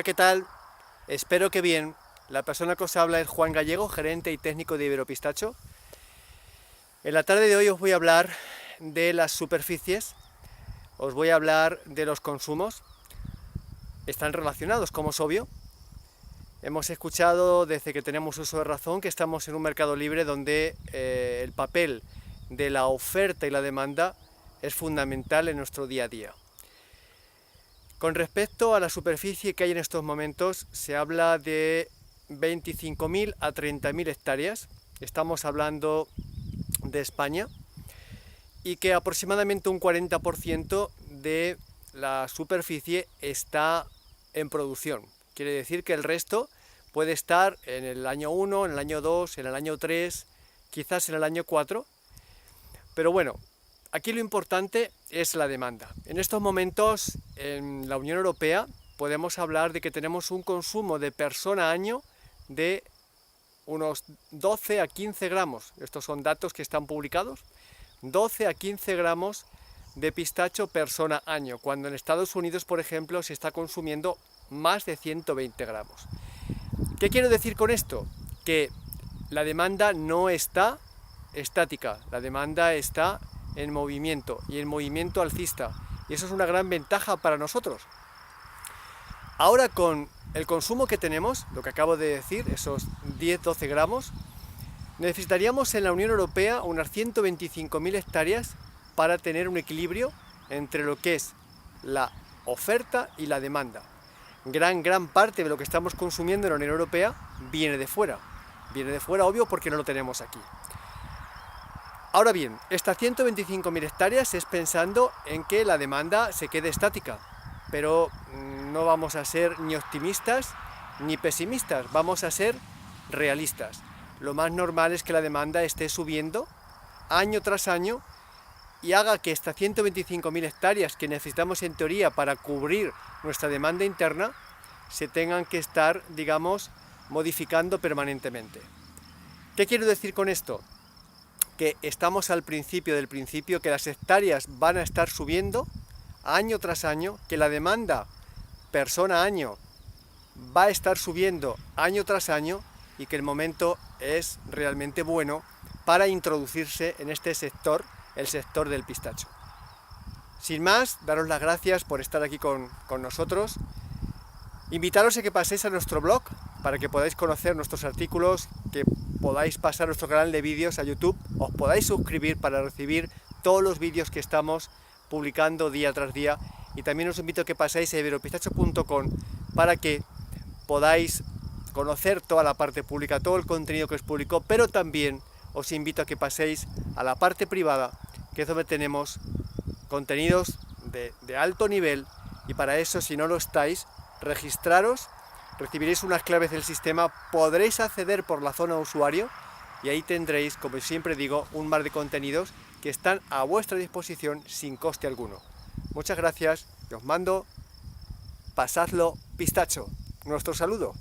¿qué tal? Espero que bien. La persona que os habla es Juan Gallego, gerente y técnico de Iberopistacho. En la tarde de hoy os voy a hablar de las superficies, os voy a hablar de los consumos. Están relacionados, como es obvio. Hemos escuchado desde que tenemos uso de razón que estamos en un mercado libre donde el papel de la oferta y la demanda es fundamental en nuestro día a día. Con respecto a la superficie que hay en estos momentos, se habla de 25.000 a 30.000 hectáreas. Estamos hablando de España y que aproximadamente un 40% de la superficie está en producción. Quiere decir que el resto puede estar en el año 1, en el año 2, en el año 3, quizás en el año 4. Pero bueno, aquí lo importante es la demanda. En estos momentos en la Unión Europea podemos hablar de que tenemos un consumo de persona año de unos 12 a 15 gramos. Estos son datos que están publicados. 12 a 15 gramos de pistacho persona año, cuando en Estados Unidos, por ejemplo, se está consumiendo más de 120 gramos. ¿Qué quiero decir con esto? Que la demanda no está estática, la demanda está en movimiento y en movimiento alcista, y eso es una gran ventaja para nosotros. Ahora con el consumo que tenemos, lo que acabo de decir, esos 10-12 gramos, necesitaríamos en la Unión Europea unas 125.000 hectáreas para tener un equilibrio entre lo que es la oferta y la demanda. Gran parte de lo que estamos consumiendo en la Unión Europea viene de fuera. Viene de fuera, obvio, porque no lo tenemos aquí. Ahora bien, estas 125.000 hectáreas es pensando en que la demanda se quede estática, pero no vamos a ser ni optimistas ni pesimistas, vamos a ser realistas. Lo más normal es que la demanda esté subiendo año tras año y haga que estas 125.000 hectáreas que necesitamos en teoría para cubrir nuestra demanda interna se tengan que estar, digamos, modificando permanentemente. ¿Qué quiero decir con esto? Que estamos al principio del principio, que las hectáreas van a estar subiendo año tras año, que la demanda persona año va a estar subiendo año tras año y que el momento es realmente bueno para introducirse en este sector, el sector del pistacho. Sin más, daros las gracias por estar aquí con nosotros. Invitaros a que paséis a nuestro blog para que podáis conocer nuestros artículos, que podáis pasar a nuestro canal de vídeos a YouTube, os podáis suscribir para recibir todos los vídeos que estamos publicando día tras día, y también os invito a que paséis a iberopistacho.com para que podáis conocer toda la parte pública, todo el contenido que os publicó, pero también os invito a que paséis a la parte privada, que es donde tenemos contenidos de alto nivel, y para eso, si no lo estáis, registraros, recibiréis unas claves del sistema, podréis acceder por la zona de usuario y ahí tendréis, como siempre digo, un mar de contenidos que están a vuestra disposición sin coste alguno. Muchas gracias y os mando, pasadlo pistacho. Nuestro saludo.